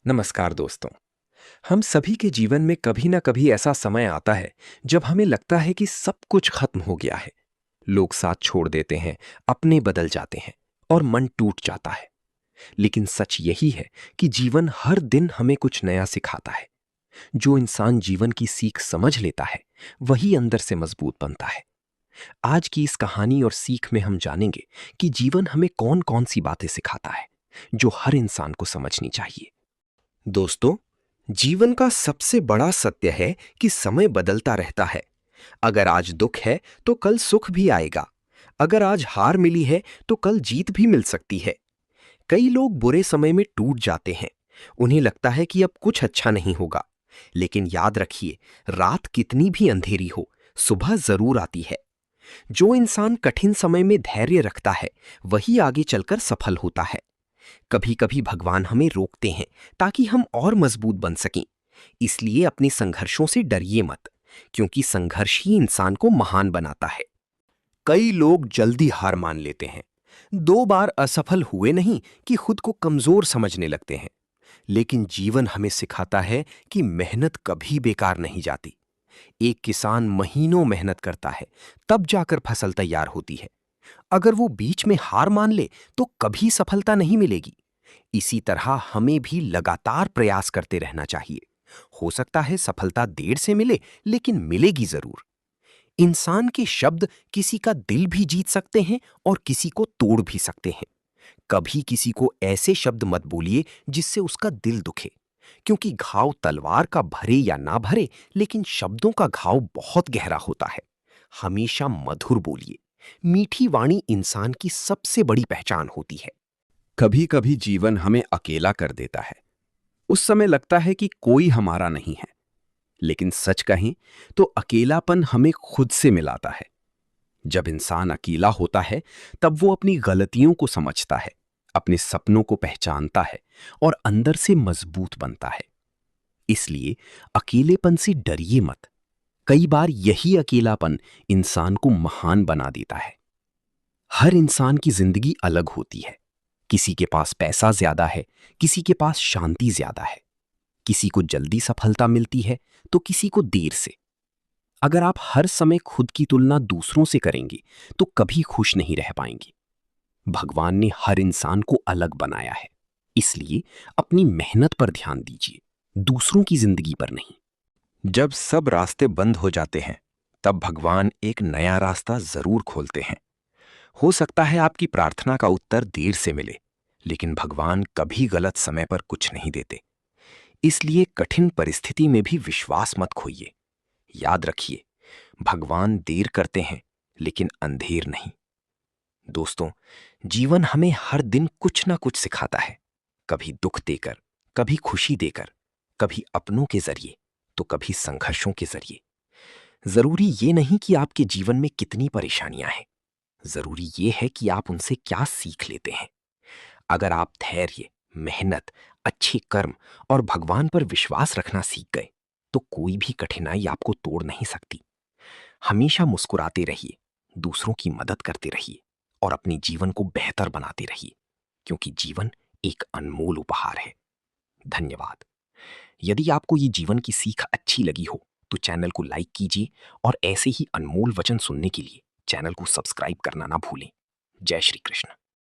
नमस्कार दोस्तों। हम सभी के जीवन में कभी ना कभी ऐसा समय आता है जब हमें लगता है कि सब कुछ खत्म हो गया है। लोग साथ छोड़ देते हैं, अपने बदल जाते हैं और मन टूट जाता है। लेकिन सच यही है कि जीवन हर दिन हमें कुछ नया सिखाता है। जो इंसान जीवन की सीख समझ लेता है वही अंदर से मजबूत बनता है। आज की इस कहानी और सीख में हम जानेंगे कि जीवन हमें कौन कौन सी बातें सिखाता है जो हर इंसान को समझनी चाहिए। दोस्तों, जीवन का सबसे बड़ा सत्य है कि समय बदलता रहता है। अगर आज दुख है तो कल सुख भी आएगा। अगर आज हार मिली है तो कल जीत भी मिल सकती है। कई लोग बुरे समय में टूट जाते हैं। उन्हें लगता है कि अब कुछ अच्छा नहीं होगा। लेकिन याद रखिए, रात कितनी भी अंधेरी हो, सुबह जरूर आती है। जो इंसान कठिन समय में धैर्य रखता है वही आगे चलकर सफल होता है। कभी कभी भगवान हमें रोकते हैं ताकि हम और मजबूत बन सकें। इसलिए अपने संघर्षों से डरिए मत, क्योंकि संघर्ष ही इंसान को महान बनाता है। कई लोग जल्दी हार मान लेते हैं। दो बार असफल हुए नहीं कि खुद को कमजोर समझने लगते हैं। लेकिन जीवन हमें सिखाता है कि मेहनत कभी बेकार नहीं जाती। एक किसान महीनों मेहनत करता है, तब जाकर फसल तैयार होती है। अगर वो बीच में हार मान ले तो कभी सफलता नहीं मिलेगी। इसी तरह हमें भी लगातार प्रयास करते रहना चाहिए। हो सकता है सफलता देर से मिले, लेकिन मिलेगी जरूर। इंसान के शब्द किसी का दिल भी जीत सकते हैं और किसी को तोड़ भी सकते हैं। कभी किसी को ऐसे शब्द मत बोलिए जिससे उसका दिल दुखे, क्योंकि घाव तलवार का भरे या ना भरे, लेकिन शब्दों का घाव बहुत गहरा होता है। हमेशा मधुर बोलिए। मीठी वाणी इंसान की सबसे बड़ी पहचान होती है। कभी कभी जीवन हमें अकेला कर देता है। उस समय लगता है कि कोई हमारा नहीं है। लेकिन सच कहें तो अकेलापन हमें खुद से मिलाता है। जब इंसान अकेला होता है तब वो अपनी गलतियों को समझता है, अपने सपनों को पहचानता है और अंदर से मजबूत बनता है। इसलिए अकेलेपन से डरिए मत। कई बार यही अकेलापन इंसान को महान बना देता है। हर इंसान की जिंदगी अलग होती है। किसी के पास पैसा ज्यादा है, किसी के पास शांति ज्यादा है। किसी को जल्दी सफलता मिलती है तो किसी को देर से। अगर आप हर समय खुद की तुलना दूसरों से करेंगे तो कभी खुश नहीं रह पाएंगे। भगवान ने हर इंसान को अलग बनाया है। इसलिए अपनी मेहनत पर ध्यान दीजिए, दूसरों की जिंदगी पर नहीं। जब सब रास्ते बंद हो जाते हैं तब भगवान एक नया रास्ता जरूर खोलते हैं। हो सकता है आपकी प्रार्थना का उत्तर देर से मिले, लेकिन भगवान कभी गलत समय पर कुछ नहीं देते। इसलिए कठिन परिस्थिति में भी विश्वास मत खोइए। याद रखिए, भगवान देर करते हैं लेकिन अंधेर नहीं। दोस्तों, जीवन हमें हर दिन कुछ ना कुछ सिखाता है। कभी दुख देकर, कभी खुशी देकर, कभी अपनों के जरिए तो कभी संघर्षों के जरिए। जरूरी ये नहीं कि आपके जीवन में कितनी परेशानियां हैं, जरूरी ये है कि आप उनसे क्या सीख लेते हैं। अगर आप धैर्य, मेहनत, अच्छे कर्म और भगवान पर विश्वास रखना सीख गए तो कोई भी कठिनाई आपको तोड़ नहीं सकती। हमेशा मुस्कुराते रहिए, दूसरों की मदद करते रहिए और अपने जीवन को बेहतर बनाते रहिए, क्योंकि जीवन एक अनमोल उपहार है। धन्यवाद। यदि आपको ये जीवन की सीख अच्छी लगी हो तो चैनल को लाइक कीजिए और ऐसे ही अनमोल वचन सुनने के लिए चैनल को सब्सक्राइब करना ना भूलें। जय श्री कृष्ण।